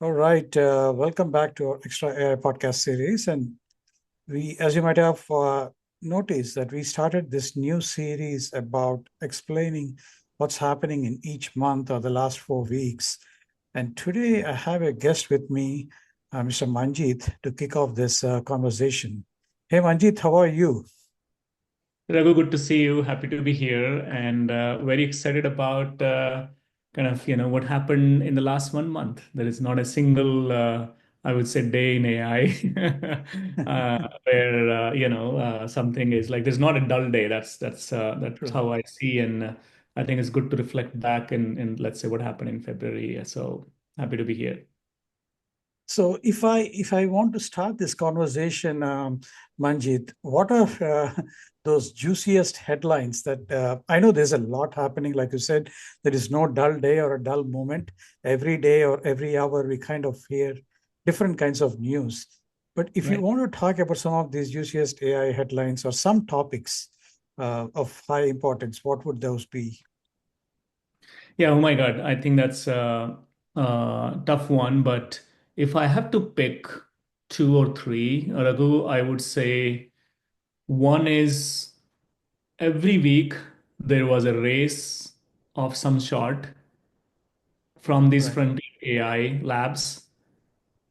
All right, welcome back to our Extra AI podcast series. And as you might have noticed, that we started this new series about explaining what's happening in each month or the last 4 weeks. And today I have a guest with me, Mr. Manjeet, to kick off this conversation. Hey, Manjeet, how are you? Raghu, good to see you. Happy to be here and very excited about what happened in the last 1 month. There is not a single, I would say, day in AI where something is like there's not a dull day. That's True. how I see, and I think it's good to reflect back in let's say what happened in February. So happy to be here. So if I want to start this conversation, Manjit, what are those juiciest headlines that I know there's a lot happening. Like you said, there is no dull day or a dull moment. Every day or every hour, we kind of hear different kinds of news. But if you Right. want to talk about some of these juiciest AI headlines or some topics of high importance, what would those be? Yeah, oh my God. I think that's a tough one. But if I have to pick two or three, Raghu, I would say one is every week there was a race of some sort from these Right. frontier AI labs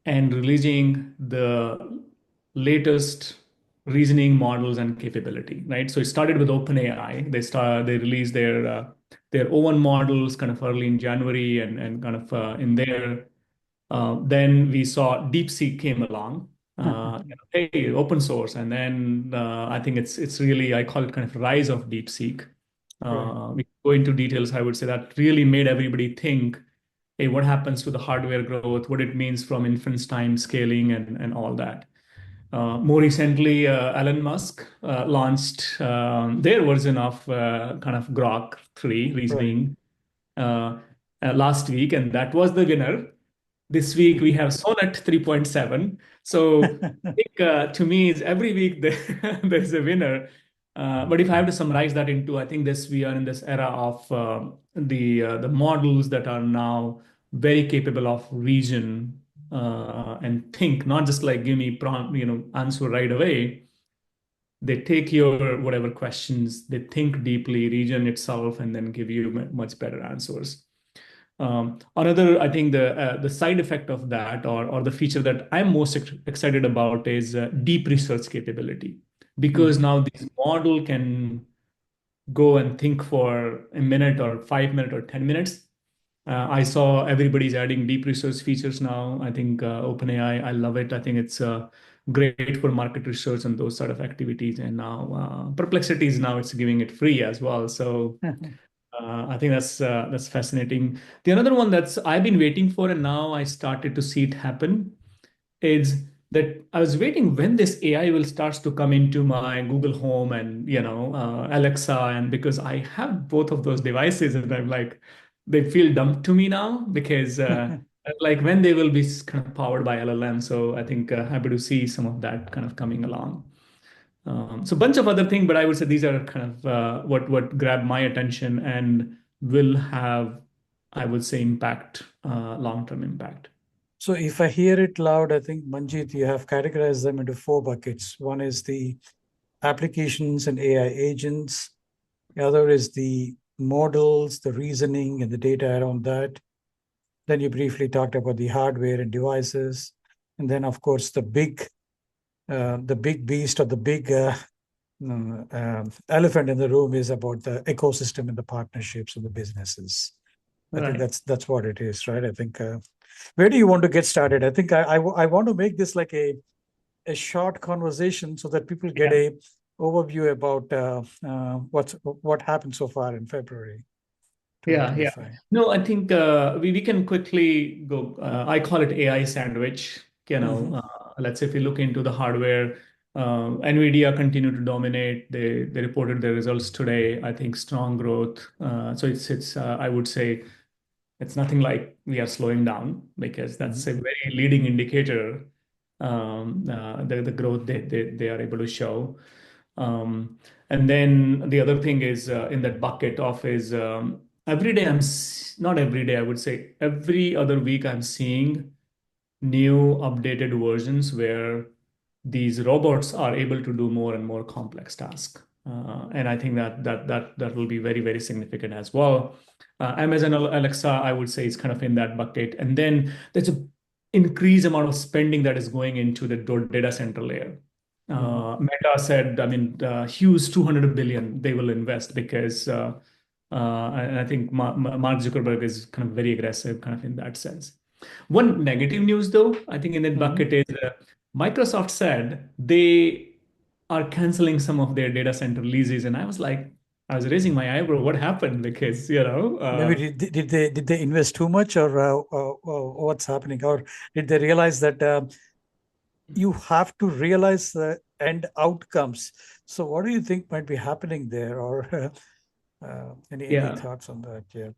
and releasing the latest reasoning models and capability, right? So it started with OpenAI. They released their own models kind of early in January and kind of in there. Then we saw DeepSeek came along. Hey, open source, and then I think it's really I call it kind of rise of DeepSeek. Right. We go into details. I would say that really made everybody think, hey, what happens to the hardware growth, what it means from inference time scaling and all that. More recently, Elon Musk launched their version of kind of Grok 3 Right. reasoning uh, last week, and that was the winner. This week we have Sonnet 3.7. So I think to me, is every week there's a winner. But if I have to summarize that into, I think this we are in this era of the models that are now very capable of reason and think, not just like give me prompt, answer right away. They take your whatever questions, they think deeply, reason itself, and then give you much better answers. Another, I think the side effect of that, or the feature that I'm most excited about, is deep research capability, because Mhm. now this model can go and think for a minute or 5 minutes or 10 minutes. I saw everybody's adding deep research features now. I think OpenAI, I love it. I think it's great for market research and those sort of activities. And now Perplexity is now it's giving it free as well. So I think that's fascinating. The another one that's I've been waiting for, and now I started to see it happen, is that I was waiting when this AI will starts to come into my Google Home and Alexa, and because I have both of those devices, and I'm like, they feel dumb to me now because like when they will be kind of powered by LLM. So I think happy to see some of that kind of coming along. So a bunch of other things, but I would say these are kind of what grabbed my attention and will have, I would say, impact, long-term impact. So if I hear it loud, I think, Manjit, you have categorized them into four buckets. One is the applications and AI agents. The other is the models, the reasoning, and the data around that. Then you briefly talked about the hardware and devices. And then, of course, the big beast or the big elephant in the room is about the ecosystem and the partnerships and the businesses. I think Right. that's what it is, right? I think. Where do you want to get started? I think I want to make this like a short conversation so that people get Yeah. a overview about what happened so far in February Yeah, yeah. 2025. No, I think we can quickly go. I call it AI sandwich. Hmm. Let's say if we look into the hardware, Nvidia continue to dominate. They reported their results today. I think strong growth. So it's I would say it's nothing like we are slowing down because that's Hmm. a very leading indicator, the growth they are able to show. And then the other thing is in that bucket of is every day not every day, I would say every other week I'm seeing new updated versions where these robots are able to do more and more complex tasks. And I think that will be very, very significant as well. Amazon Alexa, I would say, is kind of in that bucket. And then there's a increased amount of spending that is going into the data center layer. Mhm. Meta said, I mean, huge 200 billion they will invest because, and I think Mark Zuckerberg is kind of very aggressive, kind of in that sense. One negative news, though, I think in that Mhm. bucket is Microsoft said they are canceling some of their data center leases, and I was like, I was raising my eyebrow. What happened? Because Maybe did they invest too much, or what's happening, or did they realize that you have to realize the end outcomes? So, what do you think might be happening there, or any yeah. thoughts on that? Yeah,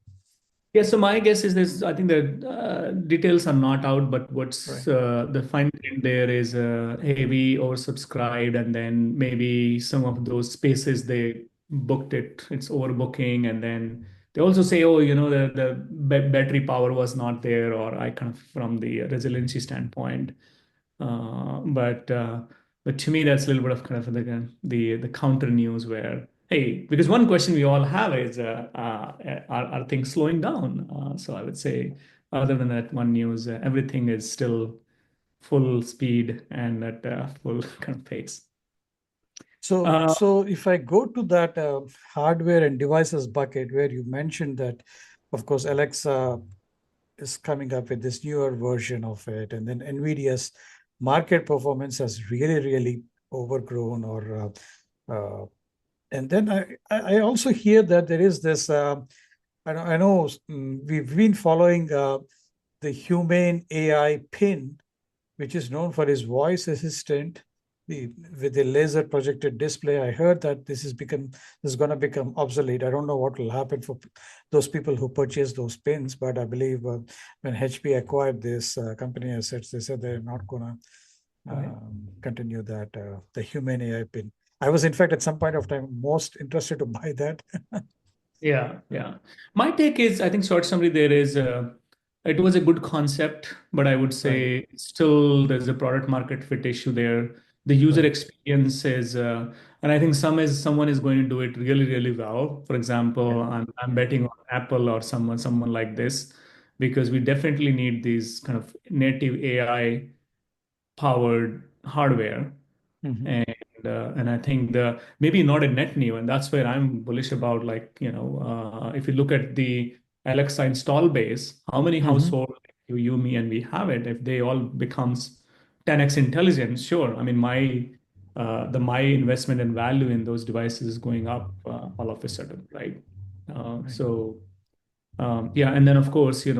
Yeah, so my guess is this. I think the details are not out, but what's right. the fine print there is, hey, we oversubscribed, and then maybe some of those spaces they booked it, it's overbooking, and then they also say, oh, the battery power was not there, or I kind of from the resiliency standpoint. But but to me, that's a little bit of kind of the counter news where, hey, because one question we all have is, are things slowing down? So I would say, other than that one news, everything is still full speed and at full kind of pace. So, Uh, so if I go to that hardware and devices bucket where you mentioned that, of course, Alexa is coming up with this newer version of it, and then Nvidia's market performance has really, really overgrown, or and then I also hear that there is this. I know we've been following the Humane AI pin, which is known for his voice assistant with a laser projected display. I heard that this is going to become obsolete. I don't know what will happen for those people who purchase those pins, but I believe when HP acquired this company assets, they said they're not going to right. continue that the human AI pin. I was, in fact, at some point of time, most interested to buy that. Yeah, yeah. My take is, I think short summary there is, it was a good concept, but I would Right. say still there's a product market fit issue there. The user Right. experience is, and I think someone is going to do it really, really well. For Yeah. example, I'm Yeah. betting on Apple or someone like this, because we definitely need these kind of native AI powered hardware. Hmm. And I think the maybe not a net new, and that's where I'm bullish about. Like, if you look at the Alexa install base, how many Hmm. households, you, me, and we have it? If they all becomes 10x intelligent, sure. I mean, my investment and value in those devices is going up all of a sudden, right? Right. So yeah, and then of course, we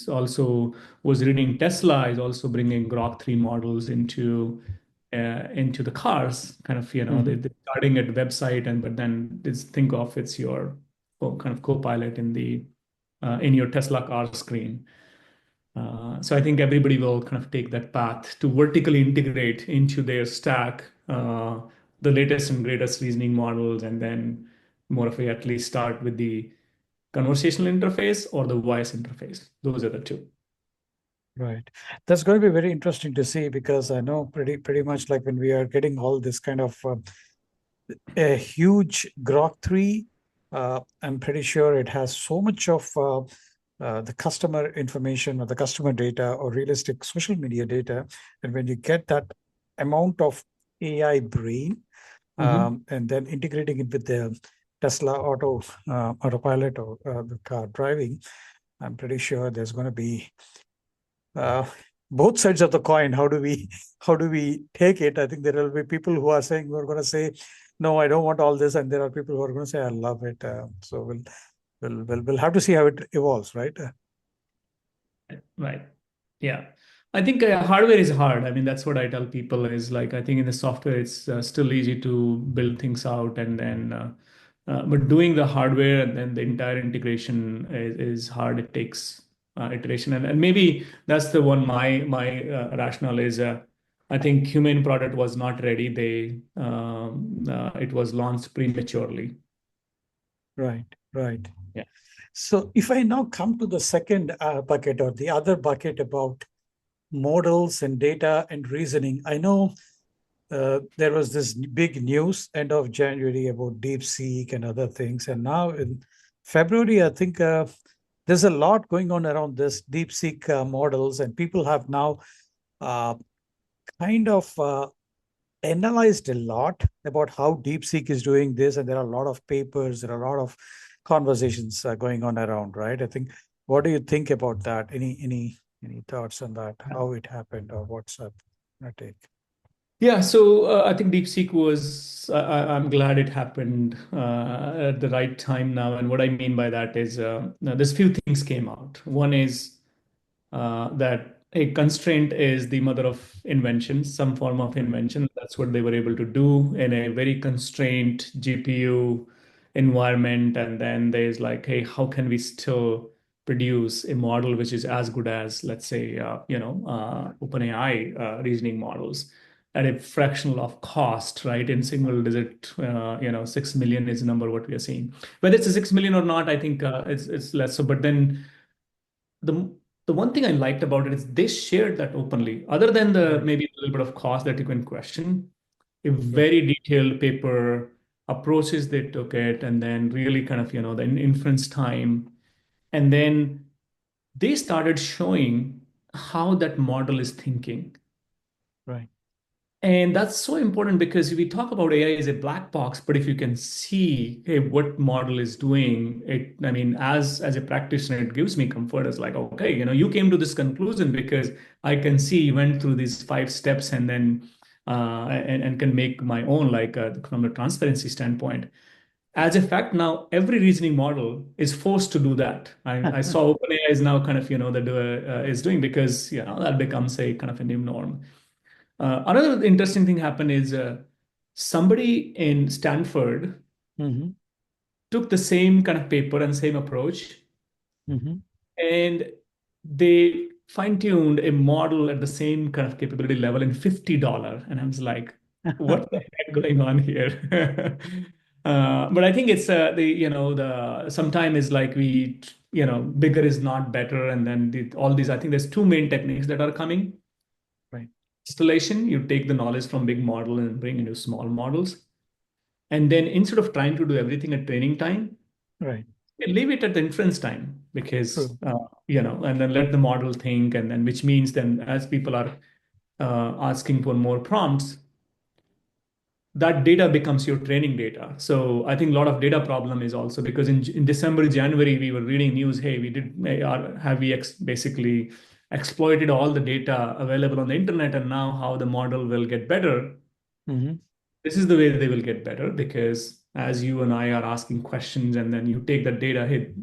also was reading Tesla is also bringing Grok 3 models into the cars. Kind of, Hmm. they're starting at website, and but then just think of it's your kind of co-pilot in your Tesla car screen. So I think everybody will kind of take that path to vertically integrate into their stack the latest and greatest reasoning models, and then more of a at least start with the conversational interface or the voice interface. Those are the two. Right. That's going to be very interesting to see, because I know pretty much like when we are getting all this kind of a huge Grok 3, I'm pretty sure it has so much of the customer information or the customer data or realistic social media data. And when you get that amount of AI brain, Mhm. and then integrating it with the Tesla autopilot, or the car driving, I'm pretty sure there's going to be uh, both sides of the coin. How do we take it? I think there will be people who are saying, we're going to say, no, I don't want all this, and there are people who are going to say, I love it. So we'll have to see how it evolves, right? Right. Yeah. I think hardware is hard. I mean, that's what I tell people is like, I think in the software, it's still easy to build things out, and then, but doing the hardware and then the entire integration is hard. It takes iteration. And maybe that's the one, my rationale is, I think human product was not ready. It was launched prematurely. Right, right. Yeah. So if I now come to the second bucket, or the other bucket about models and data and reasoning. I know there was this big news end of January about DeepSeek and other things, and now in February, I think there's a lot going on around this DeepSeek models, and people have now uh, kind of analyzed a lot about how DeepSeek is doing this, and there are a lot of papers, there are a lot of conversations going on around, right? I think. What do you think about that? Any thoughts on that? How it happened, or what's up? I take. Yeah, so I think DeepSeek was, I'm glad it happened at the right time now. And what I mean by that is now there's few things came out. One is that a constraint is the mother of invention, some form of Right. invention. That's what they were able to do in a very constrained GPU environment. And then there's like, hey, how can we still produce a model which is as good as, let's say, OpenAI reasoning models at a fractional of cost, right? In single digit, 6 million is the number what we are seeing. Whether it's a 6 million or not, I think it's less so. But then the the one thing I liked about it is they shared that openly. Other than the Right. maybe a little bit of cost that you can question, a Yeah. very detailed paper approaches they took it, and then really kind of the inference time, and then they started showing how that model is thinking. Right. And that's so important because we talk about AI as a black box, but if you can see, hey, what model is doing, it, I mean, as a practitioner, it gives me comfort as like, okay, you came to this conclusion because I can see you went through these 5 steps and then and can make my own, like from a transparency standpoint. As a fact, now every reasoning model is forced to do that. I saw OpenAI is now kind of, that is doing because, that becomes a kind of a new norm. Another interesting thing happened is somebody in Stanford Mm-hmm. took the same kind of paper and same approach, Mm-hmm. and they fine-tuned a model at the same kind of capability level in $50. And I was like, what the heck going on here? But I think it's the sometime is like bigger is not better, and then all these. I think there's two main techniques that are coming. Right. Distillation, you take the knowledge from big model and bring into small models. And then instead of trying to do everything at training time, Right. leave it at the inference time because, True. and then let the model think. And then, which means then as people are asking for more prompts, that data becomes your training data. So I think a lot of data problem is also because in December, January, we were reading news, hey, we did, have we basically exploited all the data available on the internet, and now how the model will get better. Mm-hmm. This is the way they will get better because as you and I are asking questions and then you take that data, hey,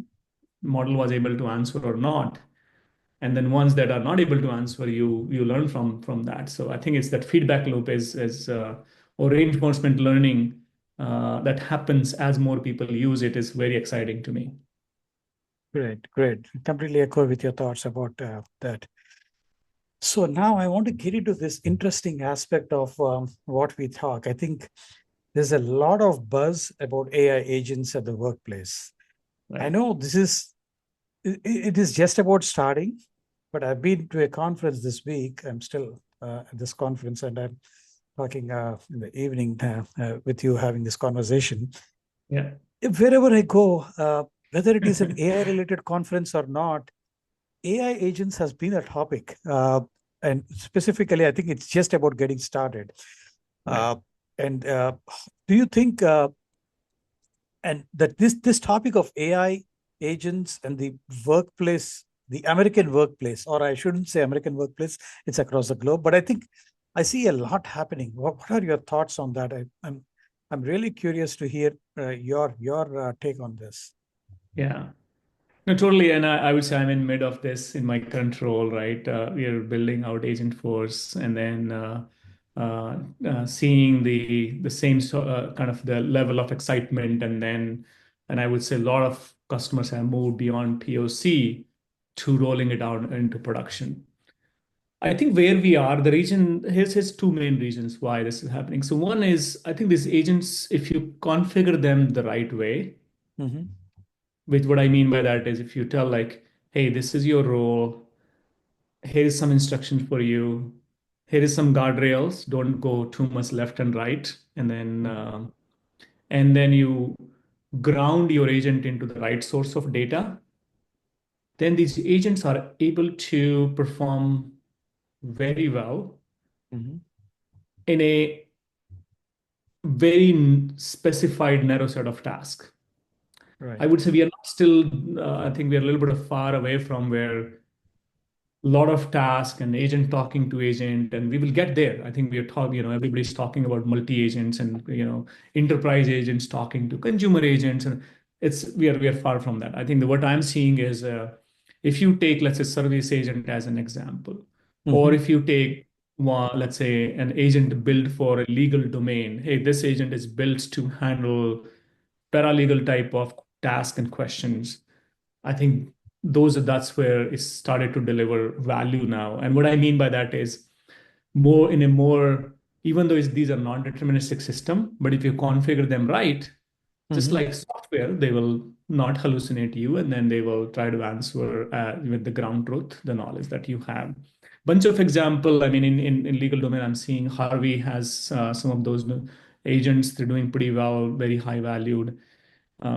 model was able to answer or not. And then ones that are not able to answer, you learn from that. So I think it's that feedback loop is or reinforcement learning that happens as more people use it is very exciting to me. Great. Great. Completely echo with your thoughts about that. So now I want to get into this interesting aspect of what we talk. I think there's a lot of buzz about AI agents at the workplace. I Right. know it is just about starting, but I've been to a conference this week. I'm still at this conference, and I'm talking in the evening with you, having this conversation. Yeah. Wherever I go, whether it is an AI related conference or not, AI agents has been a topic. And specifically, I think it's just about getting started. Right. Uh, and do you think and that this topic of AI agents and the workplace, the American workplace, or I shouldn't say American workplace, it's across the globe, but I think I see a lot happening. What are your thoughts on that? I'm really curious to hear your take on this. Yeah. No, totally. And I would say I'm in mid of this in my current role, right? We are building out agent force and then seeing the same kind of the level of excitement. And I would say a lot of customers have moved beyond POC to rolling it out into production. I think where we are, the region, here's two main reasons why this is happening. So one is, I think these agents, if you configure them the right way, Hmm. which what I mean by that is if you tell like, hey, this is your role. here is some instruction for you. Here is some guardrails. Don't go too much left and right. And then you ground your agent into the right source of data. Then these agents are able to perform very well Hmm. in a very specified narrow set of tasks. I Right. would say we are not still, I think we are a little bit of far away from where lot of task and agent talking to agent, and we will get there. I think we are talking, everybody's talking about multi agents and enterprise agents talking to consumer agents, and we are far from that. I think that what I'm seeing is, if you take, let's say, service agent as an example, or Hmm. if you take one, let's say, an agent built for a legal domain. Hey, this agent is built to handle paralegal type of task and questions. I think that's where it started to deliver value now. And what I mean by that is more in a more, even though these are non-deterministic system, but if you configure them right, just Hmm. like software, they will not hallucinate you, and then they will try to answer with the ground truth, the knowledge that you have. Bunch of example. I mean, in legal domain, I'm seeing Harvey has some of those agents. They're doing pretty well, very high valued.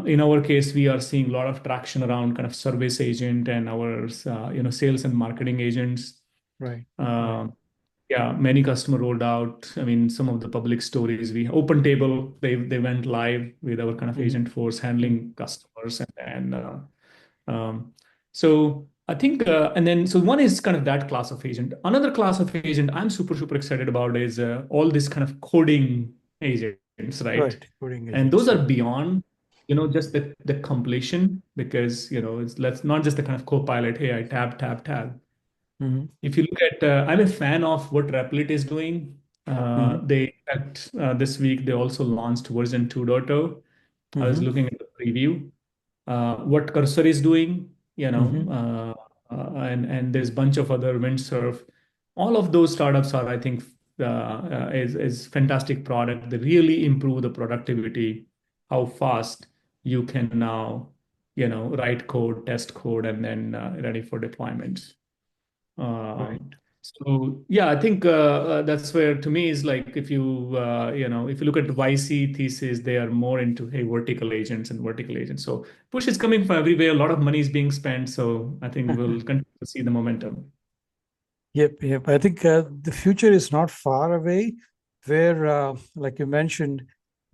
In our case, we are seeing a lot of traction around kind of service agent and our sales and marketing agents. Right. Right. Uh, yeah, many customer rolled out. I mean, some of the public stories. We Open Table, they went live with our kind of Hmm. agent force handling customers, um, so I think, and then so one is kind of that class of agent. Another class of agent I'm super excited about is all this kind of coding agents, right? Right. Coding And those agents. are Yeah. beyond, just the completion, because it's let's not just the kind of co-pilot. Hey, I tab. Hmm. If you look at, I'm a fan of what Replit is doing. Hmm. This week they also launched version 2.0. I was Hmm. looking at the preview. What Cursor is doing, Hmm. and there's a bunch of other Windsurf. All of those startups are, I think, is fantastic product. They really improve the productivity, how fast you can now, write code, test code, and then ready for deployments. Right. So yeah, I think that's where to me is like, if you look at the YC thesis, they are more into, hey, vertical agents and vertical agents. So push is coming from everywhere. A lot of money is being spent. So I think we'll continue to see the momentum. Yep, yep. I think the future is not far away, where, like you mentioned,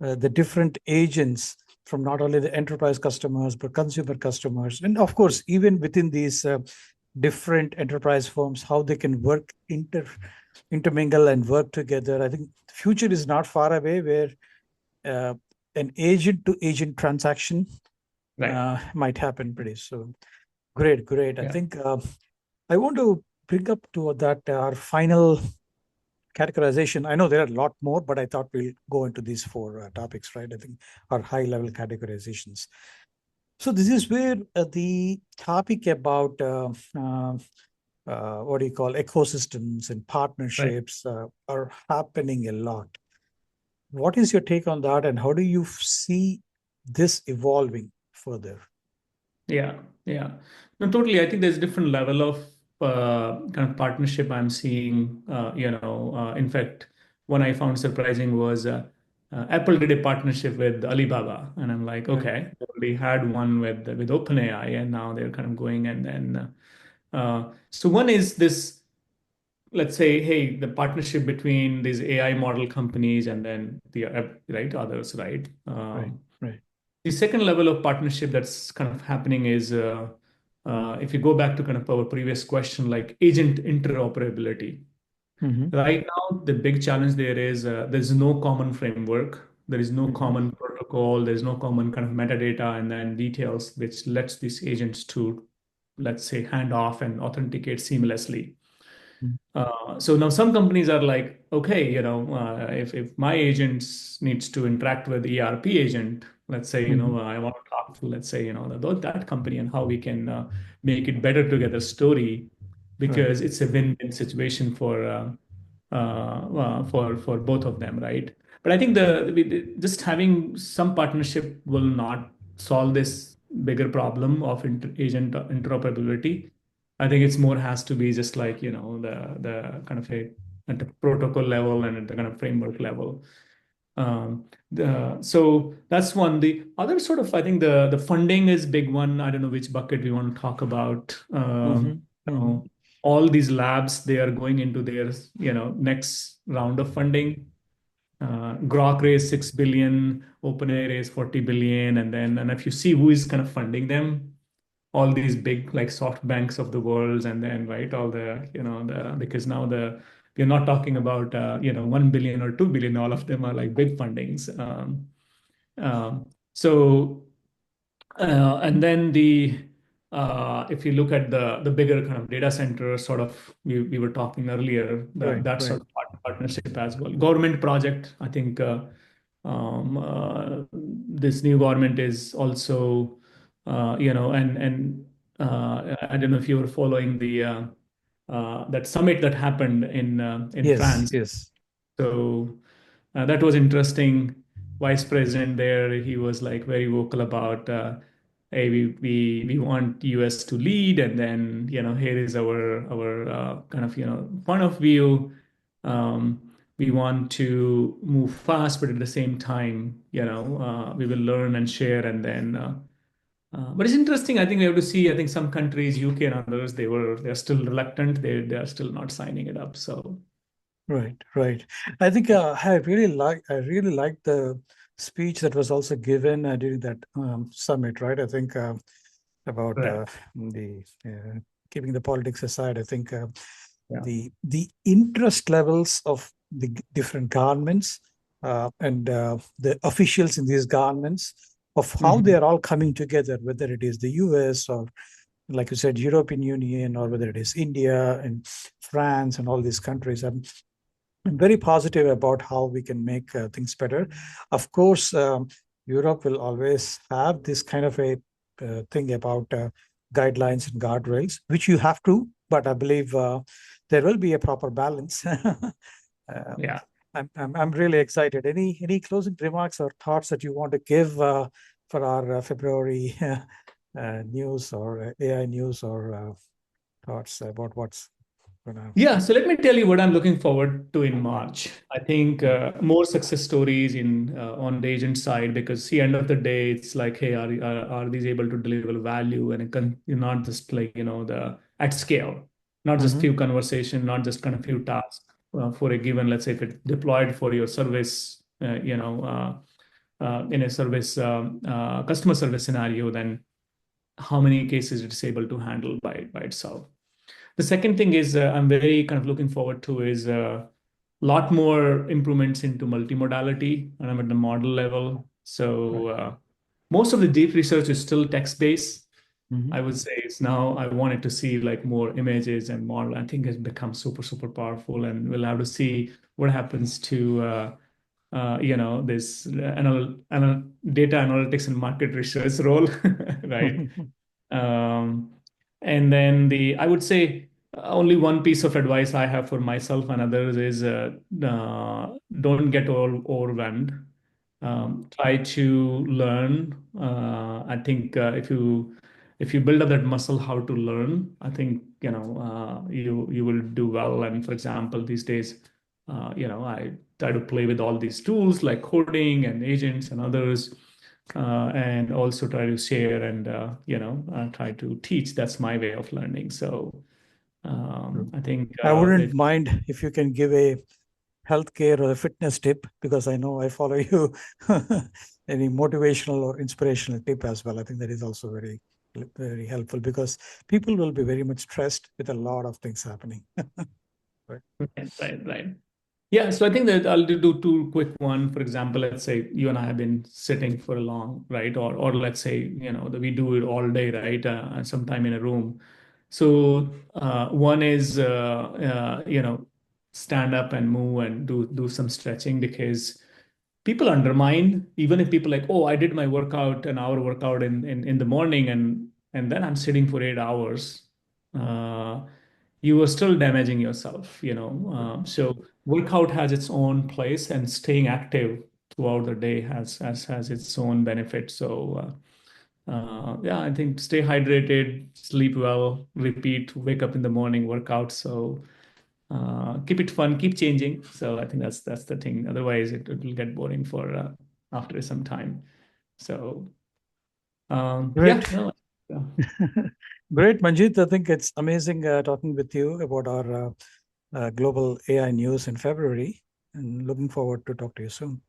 the different agents from not only the enterprise customers but consumer customers, and of course, even within these different enterprise firms, how they can intermingle and work together. I think the future is not far away, where uh, an agent to agent transaction Right. might happen pretty soon. Great, great. I Yeah. think I want to bring up to that our final categorization. I know there are a lot more, but I thought we'll go into these four topics, right? I think our high level categorizations. So this is where the topic about what do you call ecosystems and Right. partnerships are happening a lot. What is your take on that, and how do you see this evolving further? Yeah, yeah. No, totally. I think there's different level of kind of partnership I'm seeing. In fact, one I found surprising was Apple did a partnership with Alibaba, and I'm like, Right. okay, they already had one with OpenAI, and now they're kind of going, and then so one is this. Let's say, hey, the partnership between these AI model companies and then the right others, right? Right. Right. The second level of partnership that's kind of happening is, if you go back to kind of our previous question, like agent interoperability. Mm-hmm. Right now, the big challenge there is, there's no common framework, there is no Mm-hmm. common protocol, there's no common kind of metadata and then details which lets these agents to, let's say, hand off and authenticate seamlessly. So now some companies are like, okay, if my agents needs to interact with the ERP agent, let's say, Mm-hmm. I want to talk to, let's say, that company and how we can make it better together story, Right. because it's a win-win situation for both of them, right? But I think just having some partnership will not solve this bigger problem of agent interoperability. I think it's more has to be just like, the kind of a at the protocol level and at the kind of framework level. So that's one. The other sort of, I think the funding is big one. I don't know which bucket we want to talk about. Hmm. Hmm. All these labs, they are going into their, next round of funding. Grok raised 6 billion, OpenAI raised 40 billion, and if you see who is kind of funding them, all these big like soft banks of the world, and then right all the the because now we're not talking about 1 billion or 2 billion. All of them are like big fundings. So and then if you look at the bigger kind of data center sort of we were talking earlier, Right, that right. sort of partnership as well. Government project, I think this new government is also and I don't know if you were following the that summit that happened in Yes, France. yes. So that was interesting. Vice president there, he was like very vocal about, hey, we want US to lead, and then here is our kind of point of view. We want to move fast, but at the same time, we will learn and share, and then. But it's interesting. I think we have to see. I think some countries, UK and others, they're still reluctant. They are still not signing it up. So Right, right. I think I really like the speech that was also given during that summit. Right. I think about correct. the keeping the politics aside. I think Yeah. the interest levels of the different governments and the officials in these governments of how they Mhm. are all coming together, whether it is the US or, like you said, European Union, or whether it is India and France and all these countries. I'm very positive about how we can make things better. Of course, Europe will always have this kind of a thing about guidelines and guardrails, which you have to, but I believe there will be a proper balance. Yeah. I'm really excited. Any closing remarks or thoughts that you want to give for our February news or AI news, or thoughts about what's gonna. Yeah, so let me tell you what I'm looking forward to in March. I think Mm. more success stories in on the agent side, because the end of the day, it's like, hey, are these able to deliver value, and not just like the at scale, not just Mhm. few conversation, not just kind of few tasks for a given. Let's say if it's deployed for your service, in a service customer service scenario, then how many cases it's able to handle by itself. The second thing is I'm very kind of looking forward to is a lot more improvements into multimodality, and I'm at the model level. Right. So most of the deep research is still text-based. I Mhm. would say it's now I wanted to see like more images and model. I think it's become super, super powerful, and we'll have to see what happens to this data analytics and market research role, right? Um, and then I would say only one piece of advice I have for myself and others is don't get all overwhelmed. Try to learn. I think if you build up that muscle how to learn, I think you will do well. And for example, these days, I try to play with all these tools like coding and agents and others, and also try to share and try to teach. That's my way of learning. So True. I think I wouldn't mind if you can give a healthcare or a fitness tip, because I know I follow you. Any motivational or inspirational tip as well. I think that is also very, very helpful, because people will be very much stressed with a lot of things happening. Right. right. Yeah, so I think that I'll do two quick one. For example, let's say you and I have been sitting for a long, right? Or let's say, that we do it all day, right? Sometime in a room. So one is, stand up and move and do some stretching, because people undermine, even if people like, oh, I did my workout, an hour workout in the morning, and then I'm sitting for 8 hours. Uh, you are still damaging yourself, so workout has its own place, and staying active throughout the day has its own benefit. So Yeah, I think stay hydrated, sleep well, repeat, wake up in the morning, work out. So keep it fun, keep changing. So I think that's the thing. Otherwise, it will get boring for after some time. So Great. yeah, no, yeah. Great, Manjeet. I think it's amazing talking with you about our global AI news in February, and looking forward to talk to you soon.